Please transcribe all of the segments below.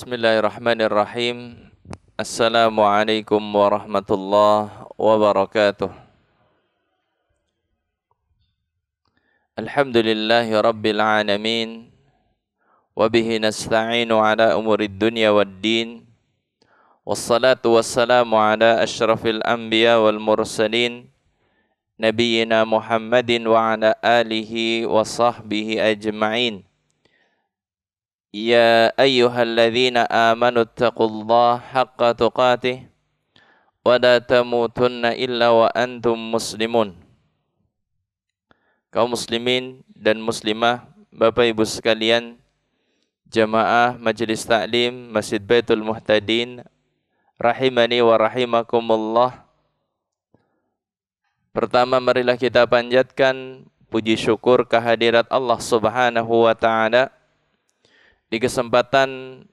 Bismillahirrahmanirrahim. Assalamualaikum warahmatullahi wabarakatuh. Alhamdulillahi rabbil alamin. Wabihi nasta'inu ala umurid dunya waddin. Wassalatu wassalamu ala ashrafil anbiya wal mursalin. Nabiyyina Muhammadin wa ala alihi wa sahbihi ajma'in. Ya ayyuhalladzina amanu taqullaha haqqa tuqatih wa la tamutunna illa wa antum muslimun. Kaum muslimin dan muslimah, Bapak Ibu sekalian, jamaah Majelis Ta'lim Masjid Baitul Muhtadin, rahimani wa rahimakumullah. Pertama, marilah kita panjatkan puji syukur kehadirat Allah Subhanahu wa ta'ala. Di kesempatan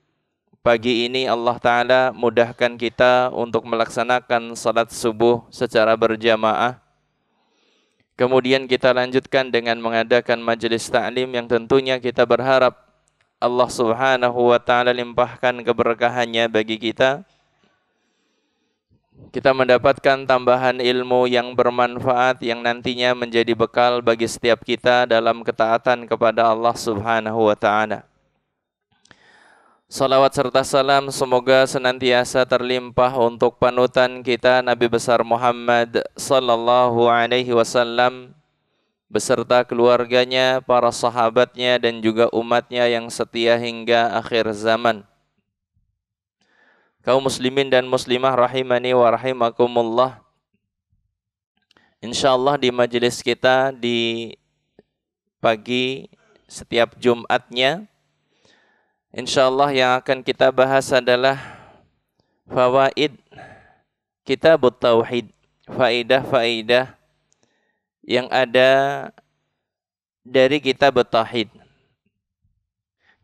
pagi ini Allah Ta'ala mudahkan kita untuk melaksanakan salat subuh secara berjamaah. Kemudian kita lanjutkan dengan mengadakan majelis ta'lim yang tentunya kita berharap Allah Subhanahu wa Ta'ala limpahkan keberkahannya bagi kita. Kita mendapatkan tambahan ilmu yang bermanfaat yang nantinya menjadi bekal bagi setiap kita dalam ketaatan kepada Allah Subhanahu wa Ta'ala. Salawat serta salam semoga senantiasa terlimpah untuk panutan kita Nabi besar Muhammad sallallahu alaihi wasallam beserta keluarganya, para sahabatnya dan juga umatnya yang setia hingga akhir zaman. Kaum muslimin dan muslimah rahimani wa rahimakumullah. Insyaallah di majelis kita di pagi setiap Jumatnya, insyaallah yang akan kita bahas adalah fawaid Kitabut Tauhid, faidah-faidah yang ada dari Kitabut Tauhid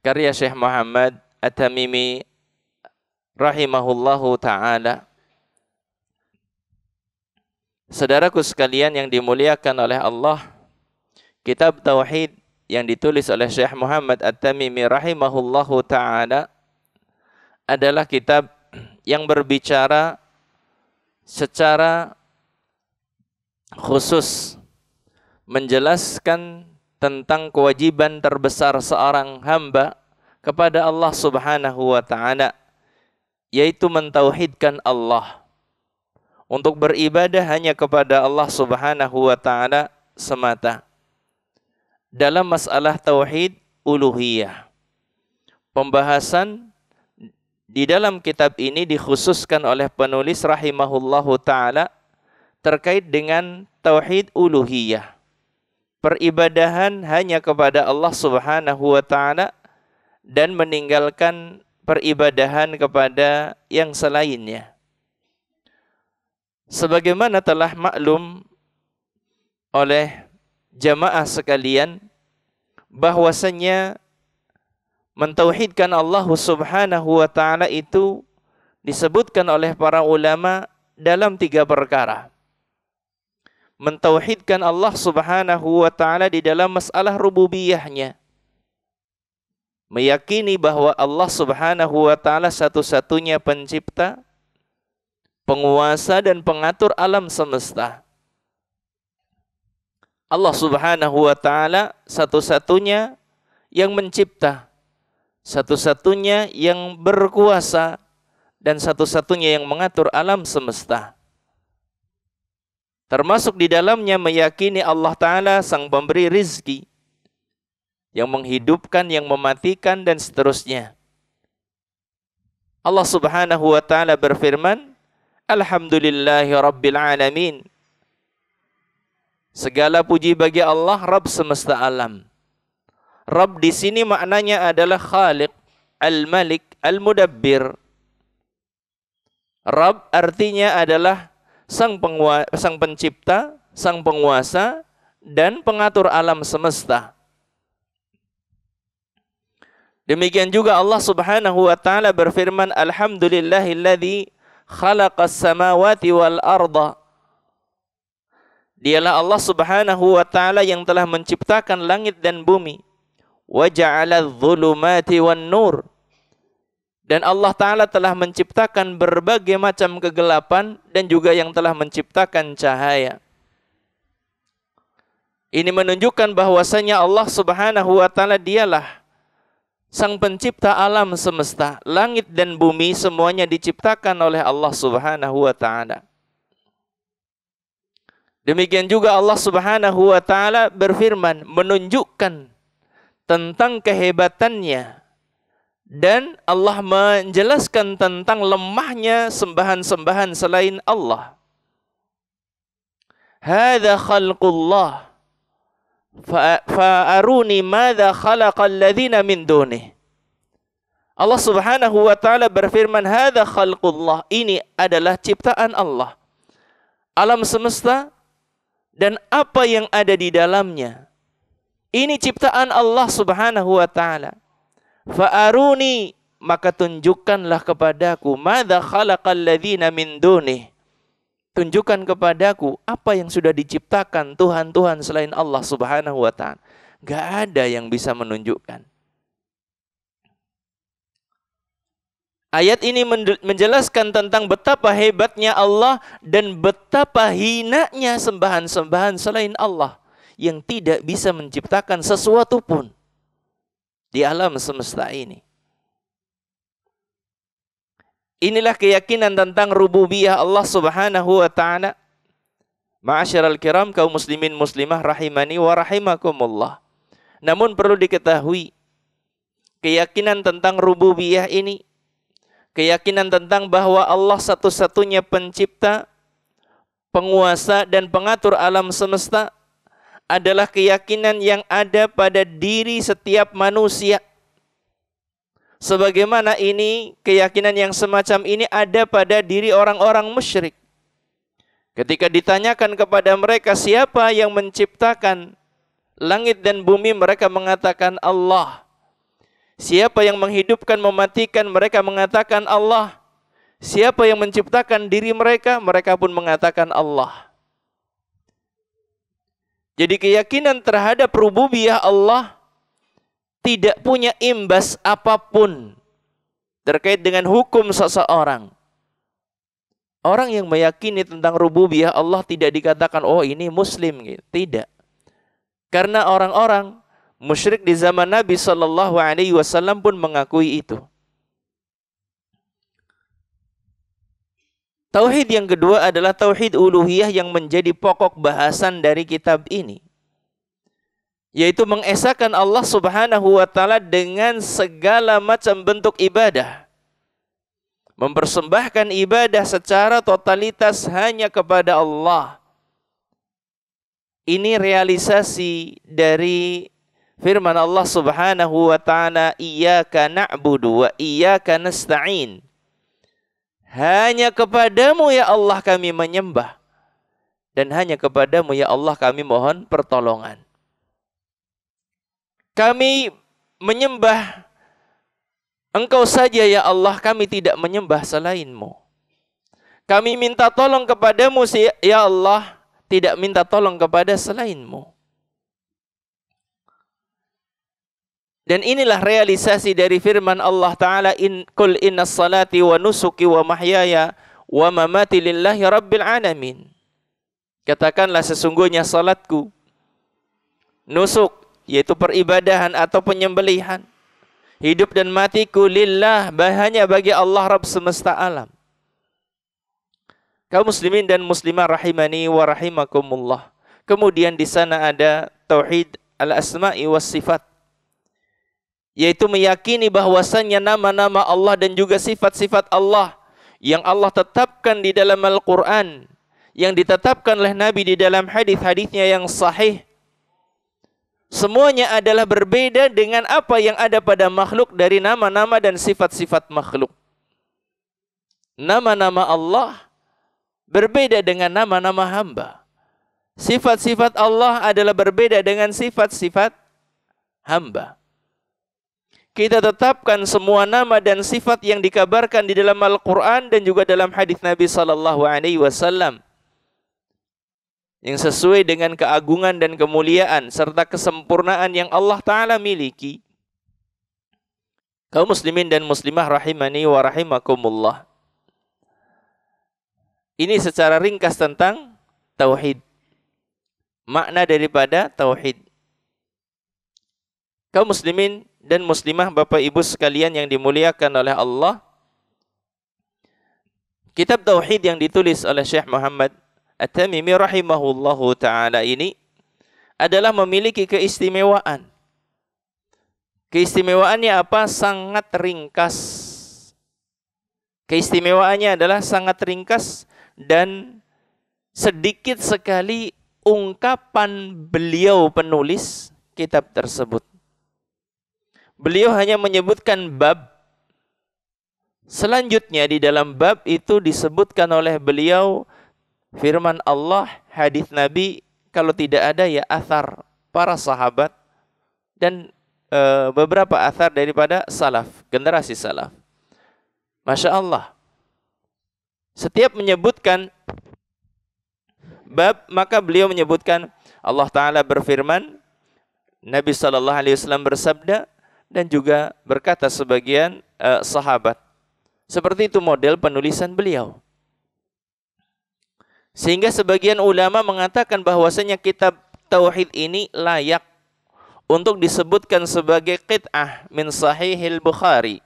karya Syekh Muhammad At-Tamimi rahimahullahu ta'ala. Saudaraku sekalian yang dimuliakan oleh Allah, Kitab Tauhid yang ditulis oleh Syekh Muhammad At-Tamimi rahimahullahu ta'ala adalah kitab yang berbicara secara khusus menjelaskan tentang kewajiban terbesar seorang hamba kepada Allah Subhanahu wa ta'ala, yaitu mentauhidkan Allah, untuk beribadah hanya kepada Allah Subhanahu wa ta'ala semata. Dalam masalah tauhid uluhiyah, pembahasan di dalam kitab ini dikhususkan oleh penulis rahimahullahu ta'ala terkait dengan tauhid uluhiyah, peribadahan hanya kepada Allah Subhanahu wa ta'ala dan meninggalkan peribadahan kepada yang selainnya. Sebagaimana telah maklum oleh jamaah sekalian, bahwasanya mentauhidkan Allah Subhanahu wa ta'ala itu disebutkan oleh para ulama dalam 3 perkara. Mentauhidkan Allah Subhanahu wa ta'ala di dalam masalah rububiyahnya, meyakini bahwa Allah Subhanahu wa ta'ala satu-satunya pencipta, penguasa dan pengatur alam semesta. Allah Subhanahu wa ta'ala satu-satunya yang mencipta, satu-satunya yang berkuasa, dan satu-satunya yang mengatur alam semesta. Termasuk di dalamnya meyakini Allah Ta'ala sang pemberi rizki, yang menghidupkan, yang mematikan, dan seterusnya. Allah Subhanahu wa ta'ala berfirman, Alhamdulillahi Rabbil Alamin. Segala puji bagi Allah, Rabb semesta alam. Rabb di sini maknanya adalah Khaliq, Al-Malik, Al-Mudabbir. Rabb artinya adalah sang pencipta, sang penguasa, dan pengatur alam semesta. Demikian juga Allah Subhanahu wa ta'ala berfirman, Alhamdulillahilladzi khalaqas samawati wal arda. Dialah Allah Subhanahu wa ta'ala yang telah menciptakan langit dan bumi. Wa ja'ala adh-dhulumati wan nur. Dan Allah Ta'ala telah menciptakan berbagai macam kegelapan dan juga yang telah menciptakan cahaya. Ini menunjukkan bahwasanya Allah Subhanahu wa Ta'ala dialah sang pencipta alam semesta. Langit dan bumi semuanya diciptakan oleh Allah Subhanahu wa Ta'ala. Demikian juga Allah Subhanahu wa Ta'ala berfirman menunjukkan tentang kehebatannya. Dan Allah menjelaskan tentang lemahnya sembahan-sembahan selain Allah. Hadza khalqullah fa'aruni madza khalaqal ladzina min dunih. Allah Subhanahu wa Ta'ala berfirman, hadza khalqullah, ini adalah ciptaan Allah. Alam semesta dan apa yang ada di dalamnya. Ini ciptaan Allah Subhanahu wa Ta'ala. Fa'aruni, maka tunjukkanlah kepadaku, madza khalaqal ladzina min dunih. Tunjukkan kepadaku apa yang sudah diciptakan Tuhan-Tuhan selain Allah Subhanahu wa Ta'ala. Gak ada yang bisa menunjukkan. Ayat ini menjelaskan tentang betapa hebatnya Allah dan betapa hinanya sembahan-sembahan selain Allah yang tidak bisa menciptakan sesuatu pun di alam semesta ini. Inilah keyakinan tentang rububiyah Allah Subhanahu wa Ta'ala. Ma'asyiral kiram, kaum muslimin muslimah rahimani wa rahimakumullah. Namun perlu diketahui, keyakinan tentang rububiyah ini, keyakinan tentang bahwa Allah satu-satunya pencipta, penguasa dan pengatur alam semesta adalah keyakinan yang ada pada diri setiap manusia. Sebagaimana ini, keyakinan yang semacam ini ada pada diri orang-orang musyrik. Ketika ditanyakan kepada mereka siapa yang menciptakan langit dan bumi, mereka mengatakan Allah. Siapa yang menghidupkan, mematikan, mereka mengatakan Allah. Siapa yang menciptakan diri mereka, mereka pun mengatakan Allah. Jadi keyakinan terhadap rububiyah Allah tidak punya imbas apapun terkait dengan hukum seseorang. Orang yang meyakini tentang rububiyah Allah tidak dikatakan, oh ini muslim. Tidak. Karena orang-orang musyrik di zaman Nabi SAW pun mengakui itu. Tauhid yang kedua adalah tauhid uluhiyah yang menjadi pokok bahasan dari kitab ini, yaitu mengesahkan Allah Subhanahu wa Ta'ala dengan segala macam bentuk ibadah. Mempersembahkan ibadah secara totalitas hanya kepada Allah. Ini realisasi dari firman Allah Subhanahu wa Ta'ala, iyyaka na'budu wa iyyaka nasta'in. Hanya kepadamu ya Allah kami menyembah, dan hanya kepadamu ya Allah kami mohon pertolongan. Kami menyembah Engkau saja ya Allah, kami tidak menyembah selainmu. Kami minta tolong kepadamu ya Allah, tidak minta tolong kepada selainmu. Dan inilah realisasi dari firman Allah Ta'ala, Qul inna salati wa nusuki wa mahyaya wa mamati lillahi rabbil alamin. Katakanlah sesungguhnya salatku, nusuk, yaitu peribadahan atau penyembelihan, hidup dan matiku lillah, hanya bagi Allah Rabb semesta alam. Kaum muslimin dan muslimah rahimani wa rahimakumullah. Kemudian di sana ada tauhid al-asma'i was sifat, yaitu meyakini bahwasannya nama-nama Allah dan juga sifat-sifat Allah yang Allah tetapkan di dalam Al-Quran, yang ditetapkan oleh Nabi di dalam hadis-hadisnya yang sahih, semuanya adalah berbeda dengan apa yang ada pada makhluk dari nama-nama dan sifat-sifat makhluk. Nama-nama Allah berbeda dengan nama-nama hamba. Sifat-sifat Allah adalah berbeda dengan sifat-sifat hamba. Kita tetapkan semua nama dan sifat yang dikabarkan di dalam Al-Quran dan juga dalam hadis Nabi SAW, yang sesuai dengan keagungan dan kemuliaan serta kesempurnaan yang Allah Ta'ala miliki. Kaum muslimin dan muslimah rahimani wa rahimakumullah. Ini secara ringkas tentang tauhid. Makna daripada tauhid. Kaum muslimin dan muslimah Bapak Ibu sekalian yang dimuliakan oleh Allah, kitab tauhid yang ditulis oleh Syekh Muhammad At-Tamimi rahimahullahu taala ini adalah memiliki keistimewaan. Keistimewaannya apa? Sangat ringkas. Keistimewaannya adalah sangat ringkas dan sedikit sekali ungkapan beliau penulis kitab tersebut. Beliau hanya menyebutkan bab. Selanjutnya di dalam bab itu disebutkan oleh beliau firman Allah, hadis Nabi, kalau tidak ada ya athar para sahabat dan beberapa athar daripada salaf, generasi salaf. Masya Allah. Setiap menyebutkan bab, maka beliau menyebutkan Allah Ta'ala berfirman, Nabi SAW bersabda, dan juga berkata sebagian sahabat. Seperti itu model penulisan beliau. Sehingga sebagian ulama mengatakan bahwasanya kitab Tauhid ini layak untuk disebutkan sebagai qit'ah min Sahihil Bukhari.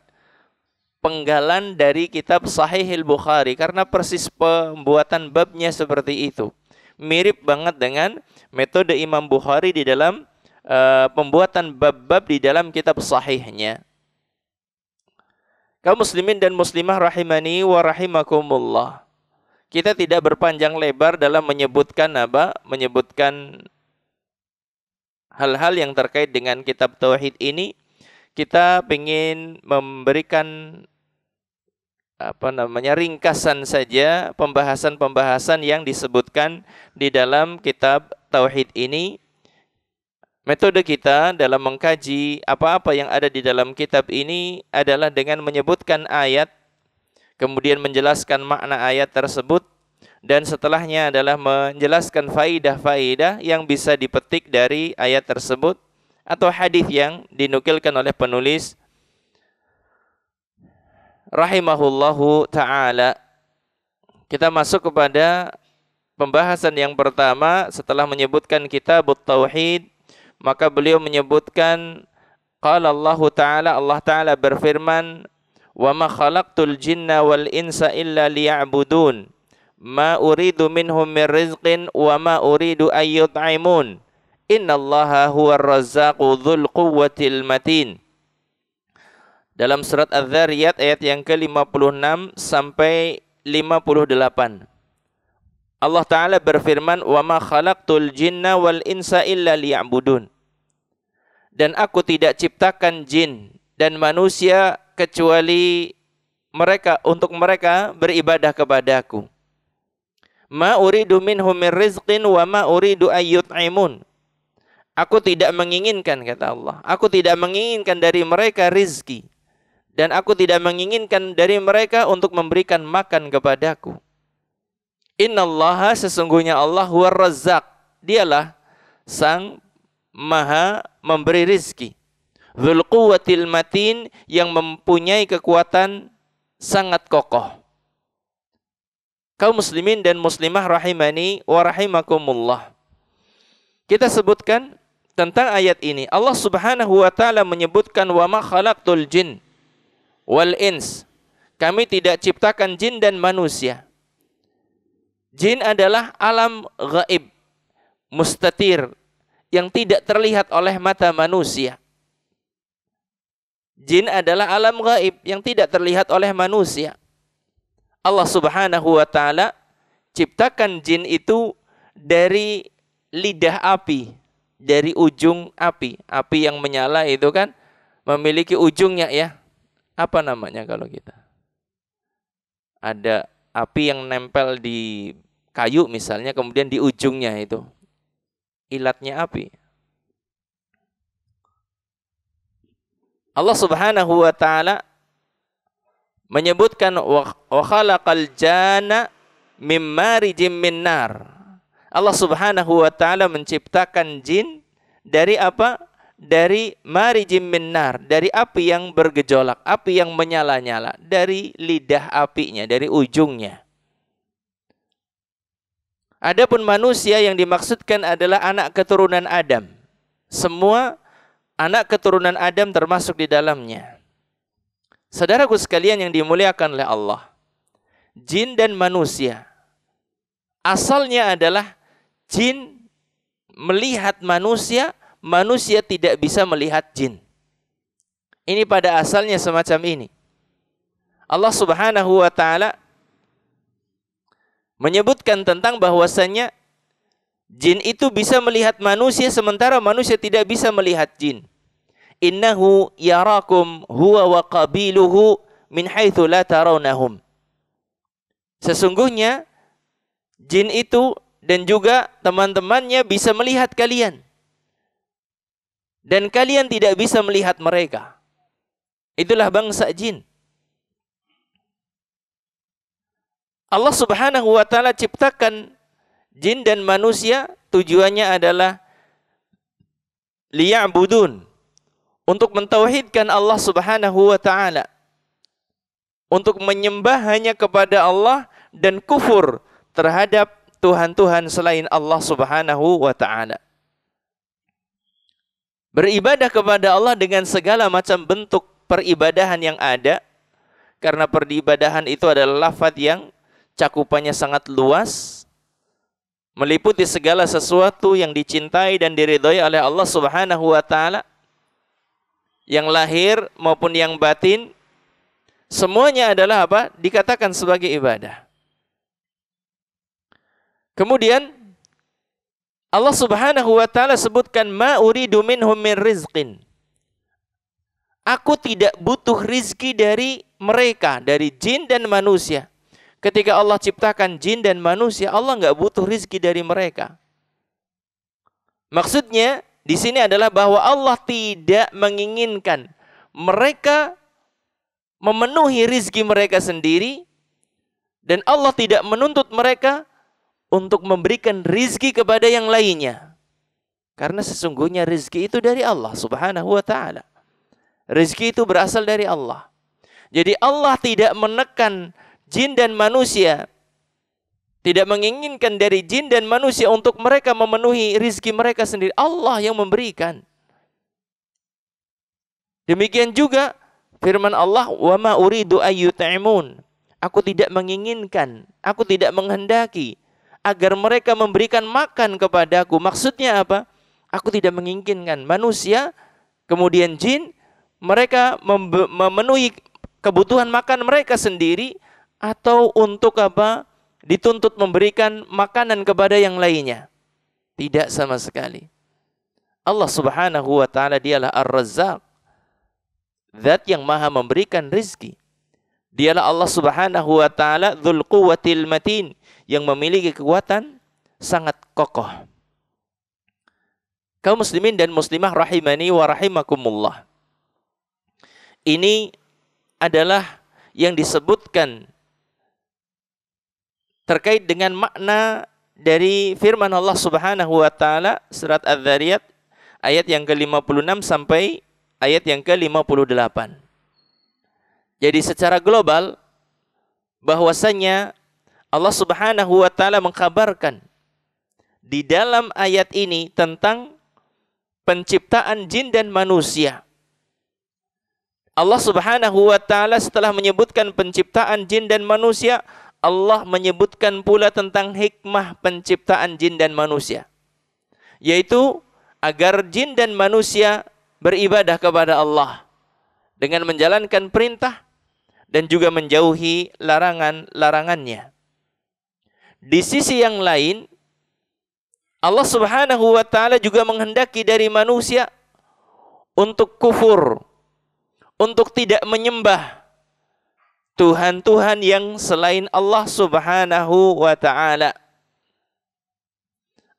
Penggalan dari kitab Sahihil Bukhari. Karena persis pembuatan babnya seperti itu. Mirip banget dengan metode Imam Bukhari di dalam pembuatan bab-bab di dalam kitab sahihnya. Kaum muslimin dan muslimah rahimani wa rahimakumullah. Kita tidak berpanjang lebar dalam menyebutkan menyebutkan hal-hal yang terkait dengan kitab tauhid ini. Kita ingin memberikan ringkasan saja pembahasan-pembahasan yang disebutkan di dalam kitab tauhid ini. Metode kita dalam mengkaji apa-apa yang ada di dalam kitab ini adalah dengan menyebutkan ayat, kemudian menjelaskan makna ayat tersebut, dan setelahnya adalah menjelaskan faidah-faidah yang bisa dipetik dari ayat tersebut atau hadis yang dinukilkan oleh penulis rahimahullahu ta'ala. Kita masuk kepada pembahasan yang pertama setelah menyebutkan kitabut tauhid. Maka beliau menyebutkan qala Allah Ta'ala berfirman, wa ma khalaqtul jinna wal insa illa liya'budun ma uridu minhum min rizqin wa ma uridu ay yut'imun innallaha huwar razzaqu dzul quwwatil matin. Dalam surat Az-Zariyat ayat yang ke-56 sampai 58. Allah Ta'ala berfirman, wa ma khalaqtul jinna wal insa illa liya'budun. Dan aku tidak ciptakan jin dan manusia kecuali untuk mereka beribadah kepadaku. Ma uridu minhum min rizqin wa ma uridu ayyut'imun. Aku tidak menginginkan, kata Allah, aku tidak menginginkan dari mereka rizki, dan aku tidak menginginkan dari mereka untuk memberikan makan kepadaku. Innallaha, sesungguhnya Allah, huwar razzaq, dialah sang maha memberi rizki. Dzul quwwatil matin, yang mempunyai kekuatan sangat kokoh. Kaum muslimin dan muslimah rahimani wa rahimakumullah. Kita sebutkan tentang ayat ini. Allah Subhanahu wa taala menyebutkan wa ma khalaqtul jin wal ins. Kami tidak ciptakan jin dan manusia. Jin adalah alam gaib, mustatir, yang tidak terlihat oleh mata manusia. Jin adalah alam gaib yang tidak terlihat oleh manusia. Allah Subhanahu wa taala ciptakan jin itu dari lidah api, dari ujung api. Api yang menyala itu kan memiliki ujungnya ya. Apa namanya kalau kita? Ada api yang nempel di kayu misalnya, kemudian di ujungnya itu ilatnya api. Allah Subhanahu wa taala menyebutkan wa khalaqal janna mim marijim min nar. Allah Subhanahu wa taala menciptakan jin dari apa? dari marijim min nar, dari api yang bergejolak, api yang menyala-nyala, dari lidah apinya, dari ujungnya. Adapun manusia yang dimaksudkan adalah anak keturunan Adam. Semua anak keturunan Adam termasuk di dalamnya. Saudaraku sekalian yang dimuliakan oleh Allah, jin dan manusia asalnya adalah jin melihat manusia, manusia tidak bisa melihat jin. Ini pada asalnya semacam ini. Allah Subhanahu wa taala menyebutkan tentang bahwasanya jin itu bisa melihat manusia sementara manusia tidak bisa melihat jin. Innahu yarakum huwa wa qabiluhu min haitsu la tarawnahum. Sesungguhnya jin itu dan juga teman-temannya bisa melihat kalian. Dan kalian tidak bisa melihat mereka. Itulah bangsa jin. Allah Subhanahu wa taala ciptakan jin dan manusia tujuannya adalah liya'budun, untuk mentauhidkan Allah Subhanahu wa taala, untuk menyembah hanya kepada Allah dan kufur terhadap tuhan-tuhan selain Allah Subhanahu wa taala. Beribadah kepada Allah dengan segala macam bentuk peribadahan yang ada, karena peribadahan itu adalah lafaz yang cakupannya sangat luas, meliputi segala sesuatu yang dicintai dan diridhai oleh Allah Subhanahu wa taala, yang lahir maupun yang batin, semuanya adalah apa? Dikatakan sebagai ibadah. Kemudian Allah Subhanahu wa taala sebutkan ma uridu minhum min rizqin. Aku tidak butuh rizki dari mereka, dari jin dan manusia. Ketika Allah ciptakan jin dan manusia, Allah nggak butuh rizki dari mereka. Maksudnya di sini adalah bahwa Allah tidak menginginkan mereka memenuhi rizki mereka sendiri, dan Allah tidak menuntut mereka untuk memberikan rizki kepada yang lainnya. Karena sesungguhnya rizki itu dari Allah Subhanahu wa ta'ala. Rizki itu berasal dari Allah. Jadi Allah tidak menekan jin dan manusia, tidak menginginkan dari jin dan manusia untuk mereka memenuhi rizki mereka sendiri. Allah yang memberikan. Demikian juga firman Allah, wa ma uridu ayyut'imun. Aku tidak menginginkan, aku tidak menghendaki agar mereka memberikan makan kepadaku. Maksudnya apa? Aku tidak menginginkan manusia, kemudian jin, mereka memenuhi kebutuhan makan mereka sendiri, atau untuk apa? Dituntut memberikan makanan kepada yang lainnya. Tidak sama sekali. Allah Subhanahu wa ta'ala dialah Ar-Razzaq, zat yang maha memberikan rizki. Dialah Allah Subhanahu wa ta'ala Dzul Quwwatil Matin, yang memiliki kekuatan sangat kokoh. Kaum muslimin dan muslimah rahimani wa rahimakumullah. Ini adalah yang disebutkan terkait dengan makna dari firman Allah Subhanahu wa taala surat Az-Dzariyat ayat yang ke-56 sampai ayat yang ke-58. Jadi secara global bahwasanya Allah Subhanahu wa taala mengkabarkan di dalam ayat ini tentang penciptaan jin dan manusia. Allah Subhanahu wa taala setelah menyebutkan penciptaan jin dan manusia, Allah menyebutkan pula tentang hikmah penciptaan jin dan manusia, yaitu agar jin dan manusia beribadah kepada Allah dengan menjalankan perintah dan juga menjauhi larangan-larangannya. Di sisi yang lain, Allah Subhanahu wa taala juga menghendaki dari manusia untuk kufur, untuk tidak menyembah Tuhan-Tuhan yang selain Allah Subhanahu wa ta'ala.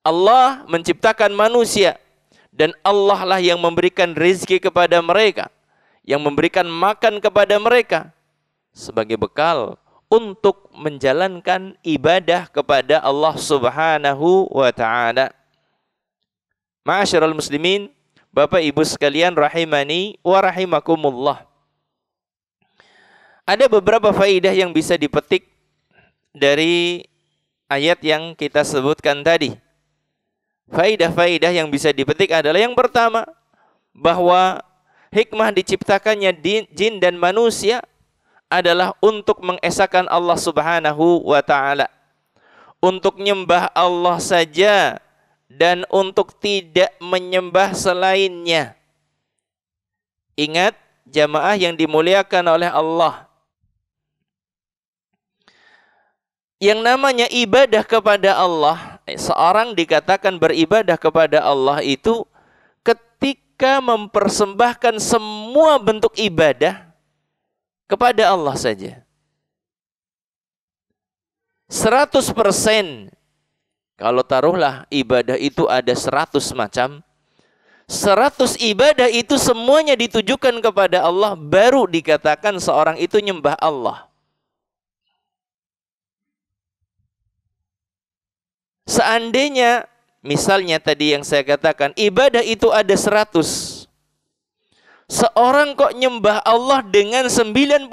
Allah menciptakan manusia, dan Allah lah yang memberikan rezeki kepada mereka, yang memberikan makan kepada mereka sebagai bekal untuk menjalankan ibadah kepada Allah Subhanahu wa ta'ala. Ma'asyiral muslimin, Bapak Ibu sekalian rahimani wa rahimakumullah. Ada beberapa faidah yang bisa dipetik dari ayat yang kita sebutkan tadi. Faidah-faidah yang bisa dipetik adalah yang pertama, bahwa hikmah diciptakannya jin dan manusia adalah untuk mengesahkan Allah Subhanahu wa ta'ala, untuk menyembah Allah saja dan untuk tidak menyembah selainnya. Ingat jamaah yang dimuliakan oleh Allah, yang namanya ibadah kepada Allah, seorang dikatakan beribadah kepada Allah itu ketika mempersembahkan semua bentuk ibadah kepada Allah saja. 100%. Kalau taruhlah ibadah itu ada 100 macam, 100 ibadah itu semuanya ditujukan kepada Allah, baru dikatakan seorang itu nyembah Allah. Seandainya misalnya tadi yang saya katakan, ibadah itu ada 100. Seorang kok nyembah Allah dengan 99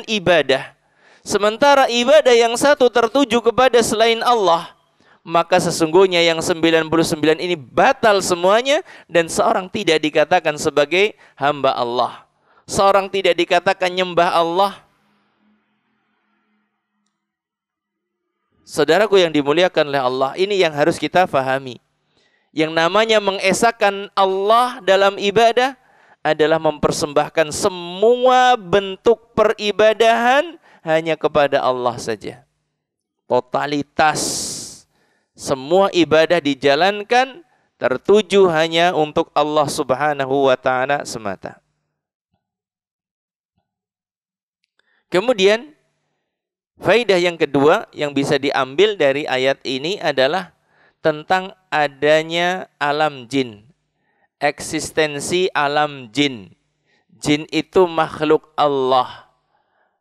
ibadah, sementara ibadah yang satu tertuju kepada selain Allah, maka sesungguhnya yang 99 ini batal semuanya, dan seorang tidak dikatakan sebagai hamba Allah. Seorang tidak dikatakan nyembah Allah. Saudaraku yang dimuliakan oleh Allah, ini yang harus kita fahami. Yang namanya mengesahkan Allah dalam ibadah adalah mempersembahkan semua bentuk peribadahan hanya kepada Allah saja. Totalitas semua ibadah dijalankan tertuju hanya untuk Allah Subhanahu wa ta'ala semata. Kemudian faidah yang kedua yang bisa diambil dari ayat ini adalah tentang adanya alam jin. Eksistensi alam jin. Jin itu makhluk Allah.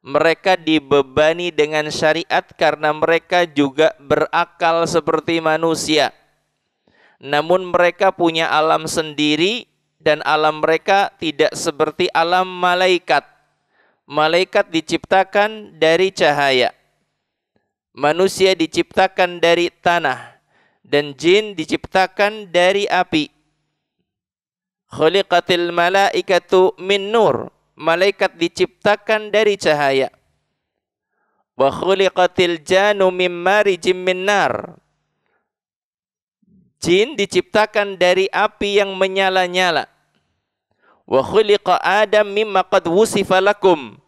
Mereka dibebani dengan syariat karena mereka juga berakal seperti manusia. Namun mereka punya alam sendiri dan alam mereka tidak seperti alam malaikat. Malaikat diciptakan dari cahaya. Manusia diciptakan dari tanah. Dan jin diciptakan dari api. Khuliqatil malaikatu min nur. Malaikat diciptakan dari cahaya. Wa khuliqatil janu min marijim min nar. Jin diciptakan dari api yang menyala-nyala. Wa khuliqa Adam mimma qad wusifa lakum.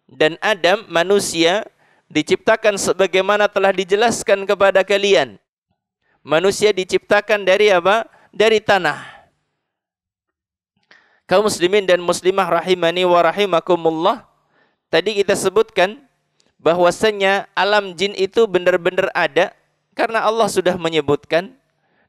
Dan Adam, manusia, diciptakan sebagaimana telah dijelaskan kepada kalian. Manusia diciptakan dari apa? Dari tanah. Kaum muslimin dan muslimah rahimani wa rahimakumullah. Tadi kita sebutkan bahwasanya alam jin itu benar-benar ada karena Allah sudah menyebutkan,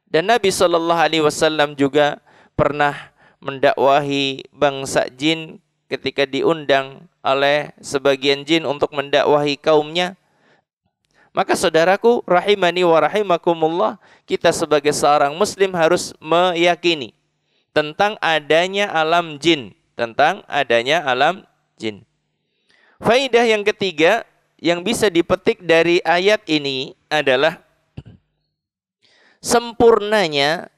dan Nabi SAW juga pernah mendakwahi bangsa jin ketika diundang oleh sebagian jin untuk mendakwahi kaumnya. Maka saudaraku rahimani wa rahimakumullah, kita sebagai seorang muslim harus meyakini tentang adanya alam jin, tentang adanya alam jin. Faidah yang ketiga yang bisa dipetik dari ayat ini adalah sempurnanya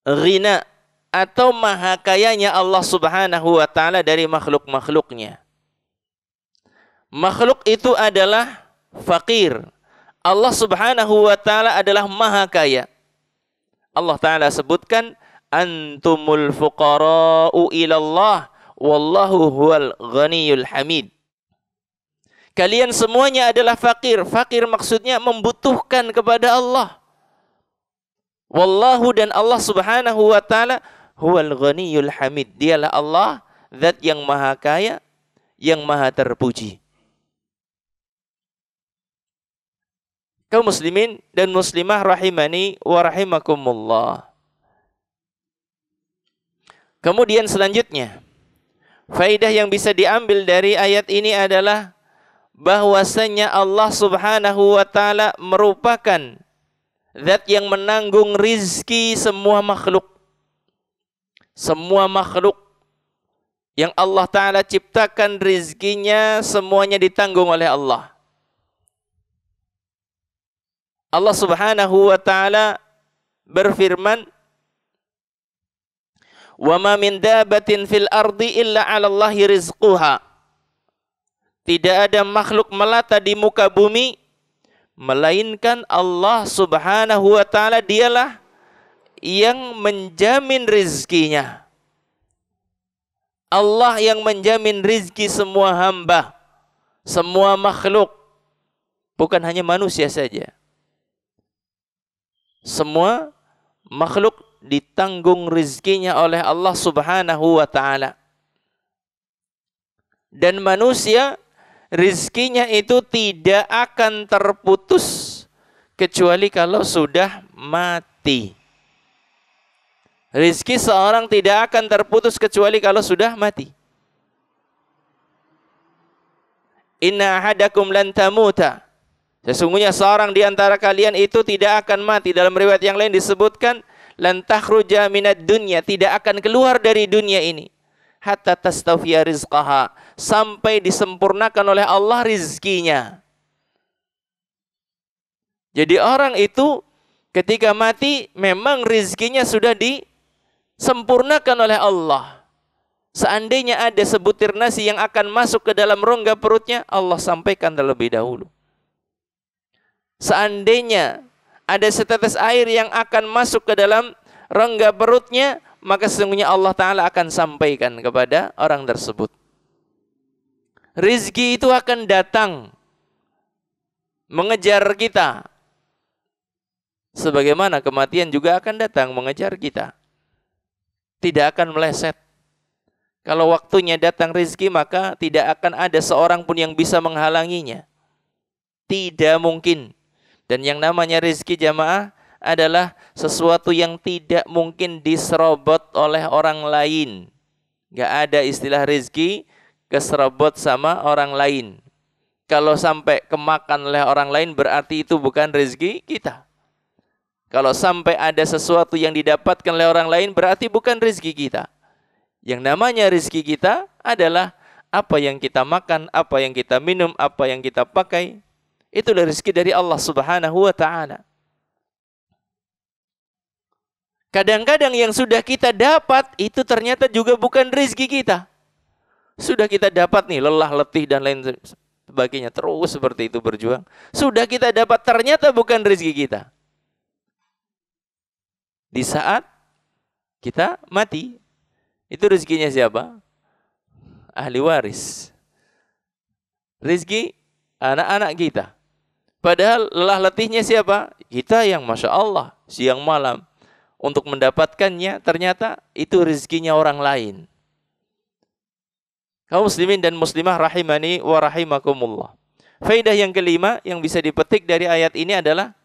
ghina atau maha kayanya Allah Subhanahu wa ta'ala dari makhluk-makhluknya. Makhluk itu adalah fakir. Allah Subhanahu wa ta'ala adalah maha kaya. Allah Ta'ala sebutkan, antumul fuqara'u ilallah wallahu huwal ghaniyul hamid. Kalian semuanya adalah fakir. Fakir maksudnya membutuhkan kepada Allah. Wallahu, dan Allah Subhanahu wa ta'ala huwal ghaniyul hamid. Dialah Allah, zat yang maha kaya, yang maha terpuji. Kaum muslimin dan muslimah rahimani wa rahimakumullah. Kemudian selanjutnya, faidah yang bisa diambil dari ayat ini adalah bahwasanya Allah Subhanahu wa ta'ala merupakan Zat yang menanggung rizki semua makhluk. Semua makhluk yang Allah Ta'ala ciptakan rizkinya semuanya ditanggung oleh Allah. Allah Subhanahu wa Ta'ala berfirman, "Wa ma min dabatin fil ardi illa 'ala Allahi rizquha." Tidak ada makhluk melata di muka bumi melainkan Allah Subhanahu wa Ta'ala dialah yang menjamin rizkinya. Allah yang menjamin rizki semua hamba, semua makhluk, bukan hanya manusia saja. Semua makhluk ditanggung rizkinya oleh Allah Subhanahu wa Ta'ala. Dan manusia rizkinya itu tidak akan terputus kecuali kalau sudah mati. Rizki seorang tidak akan terputus kecuali kalau sudah mati. Inna ahadakum lan tamuta. Sesungguhnya seorang di antara kalian itu tidak akan mati. Dalam riwayat yang lain disebutkan lan takhruja minad dunya, tidak akan keluar dari dunia ini hatta tastawfiya rizqaha, sampai disempurnakan oleh Allah rizkinya. Jadi orang itu ketika mati memang rizkinya sudah disempurnakan oleh Allah. Seandainya ada sebutir nasi yang akan masuk ke dalam rongga perutnya, Allah sampaikan terlebih dahulu. Seandainya ada setetes air yang akan masuk ke dalam rongga perutnya, maka sesungguhnya Allah Ta'ala akan sampaikan kepada orang tersebut. Rizki itu akan datang mengejar kita, sebagaimana kematian juga akan datang mengejar kita. Tidak akan meleset. Kalau waktunya datang rizki, maka tidak akan ada seorang pun yang bisa menghalanginya. Tidak mungkin. Dan yang namanya rizki jamaah adalah sesuatu yang tidak mungkin diserobot oleh orang lain. Gak ada istilah rizki keserobot sama orang lain. Kalau sampai kemakan oleh orang lain berarti itu bukan rizki kita. Kalau sampai ada sesuatu yang didapatkan oleh orang lain berarti bukan rizki kita. Yang namanya rizki kita adalah apa yang kita makan, apa yang kita minum, apa yang kita pakai. Itulah rizki dari Allah Subhanahu wa Ta'ala. Kadang-kadang yang sudah kita dapat itu ternyata juga bukan rizki kita. Sudah kita dapat nih lelah, letih dan lain sebagainya, terus seperti itu berjuang. Sudah kita dapat ternyata bukan rizki kita. Di saat kita mati, itu rezekinya siapa? Ahli waris. Rezeki anak-anak kita. Padahal lelah letihnya siapa? Kita yang Masya Allah siang malam untuk mendapatkannya, ternyata itu rezekinya orang lain. Kaum muslimin dan muslimah rahimani wa rahimakumullah. Faedah yang kelima yang bisa dipetik dari ayat ini adalah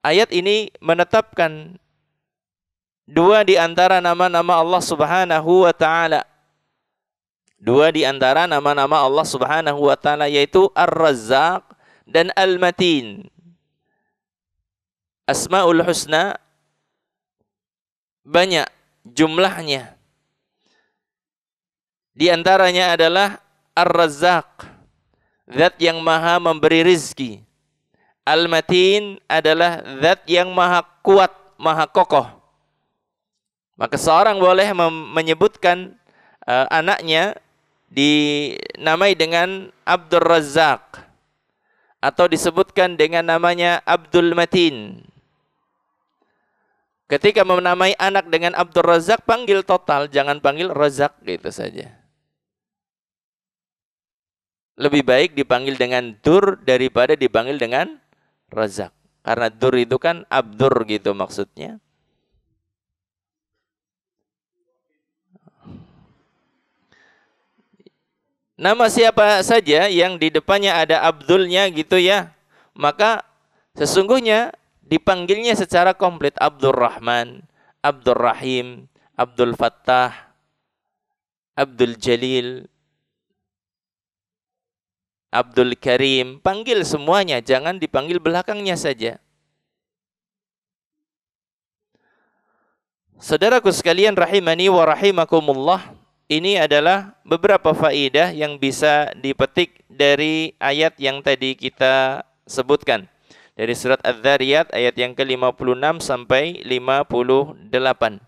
ayat ini menetapkan dua di antara nama-nama Allah Subhanahu wa Ta'ala. Dua di antara nama-nama Allah Subhanahu wa Ta'ala, yaitu Ar-Razzaq dan Al-Matin. Asmaul Husna banyak jumlahnya. Di antaranya adalah Ar-Razzaq, zat yang maha memberi rizki. Al-Matin adalah zat yang maha kuat, maha kokoh. Maka seorang boleh menyebutkan anaknya dinamai dengan Abdul Razzaq atau disebutkan dengan namanya Abdul Matin. Ketika menamai anak dengan Abdul Razzaq, panggil total, jangan panggil Razzaq gitu saja. Lebih baik dipanggil dengan Dur daripada dipanggil dengan Razzaq. Karena Dur itu kan Abdur gitu maksudnya. Nama siapa saja yang di depannya ada Abdulnya gitu ya, maka sesungguhnya dipanggilnya secara komplit. Abdul Rahman, Abdul Rahim, Abdul Fattah, Abdul Jalil, Abdul Karim. Panggil semuanya, jangan dipanggil belakangnya saja. Saudaraku sekalian rahimani wa rahimakumullah, ini adalah beberapa faedah yang bisa dipetik dari ayat yang tadi kita sebutkan. Dari surat Adz-Dzariyat ayat yang ke-56 sampai 58.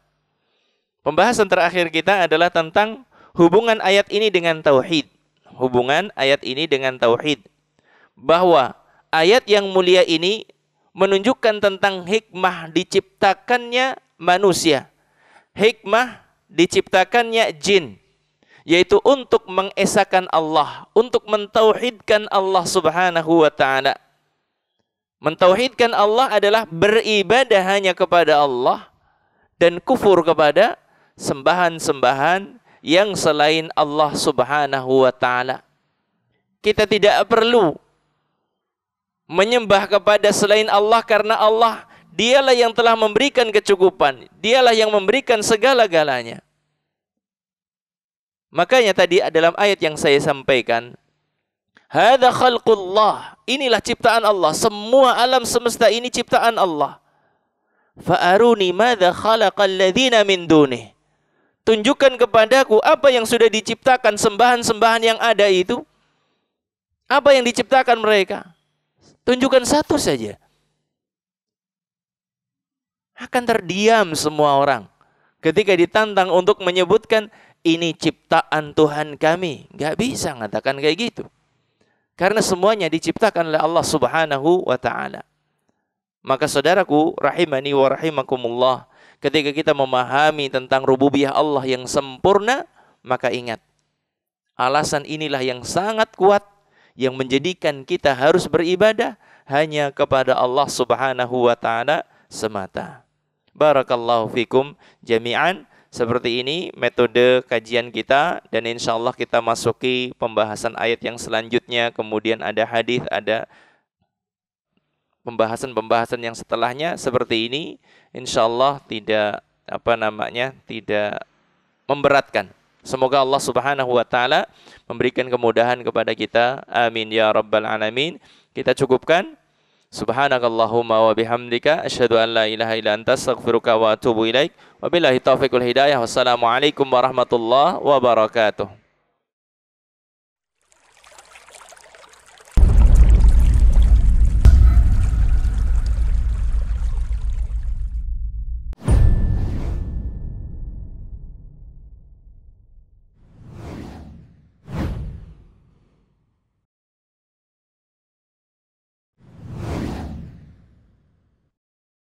Pembahasan terakhir kita adalah tentang hubungan ayat ini dengan tauhid. Hubungan ayat ini dengan tauhid. Bahwa ayat yang mulia ini menunjukkan tentang hikmah diciptakannya manusia. Hikmah diciptakannya jin. Yaitu untuk mengesahkan Allah. Untuk mentauhidkan Allah subhanahu wa ta'ala. Mentauhidkan Allah adalah beribadah hanya kepada Allah dan kufur kepada sembahan-sembahan yang selain Allah subhanahu wa ta'ala. Kita tidak perlu menyembah kepada selain Allah karena Allah, dialah yang telah memberikan kecukupan. Dialah yang memberikan segala-galanya. Makanya tadi dalam ayat yang saya sampaikan, hadza khalqullah, inilah ciptaan Allah. Semua alam semesta ini ciptaan Allah. Fa'aruni madza khalaqal ladzina min dunih. Tunjukkan kepadaku apa yang sudah diciptakan sembahan-sembahan yang ada itu. Apa yang diciptakan mereka? Tunjukkan satu saja. Akan terdiam semua orang ketika ditantang untuk menyebutkan ini ciptaan Tuhan kami. Gak bisa mengatakan kayak gitu. Karena semuanya diciptakan oleh Allah subhanahu wa ta'ala. Maka saudaraku, rahimani wa rahimakumullah, ketika kita memahami tentang rububiyah Allah yang sempurna, maka ingat, alasan inilah yang sangat kuat, yang menjadikan kita harus beribadah hanya kepada Allah subhanahu wa ta'ala semata. Barakallahu fikum jami'an. Seperti ini metode kajian kita, dan insya Allah kita masuki pembahasan ayat yang selanjutnya. Kemudian ada hadis, ada pembahasan-pembahasan yang setelahnya seperti ini. Insya Allah tidak tidak memberatkan. Semoga Allah subhanahu wa ta'ala memberikan kemudahan kepada kita. Amin ya rabbal alamin. Kita cukupkan. Subhanakallahumma wa bihamdika asyhadu an la ilaha illa anta astaghfiruka wa atubu ilaik. Wabillahi taufiq wal hidayah. Wassalamualaikum warahmatullahi wabarakatuh.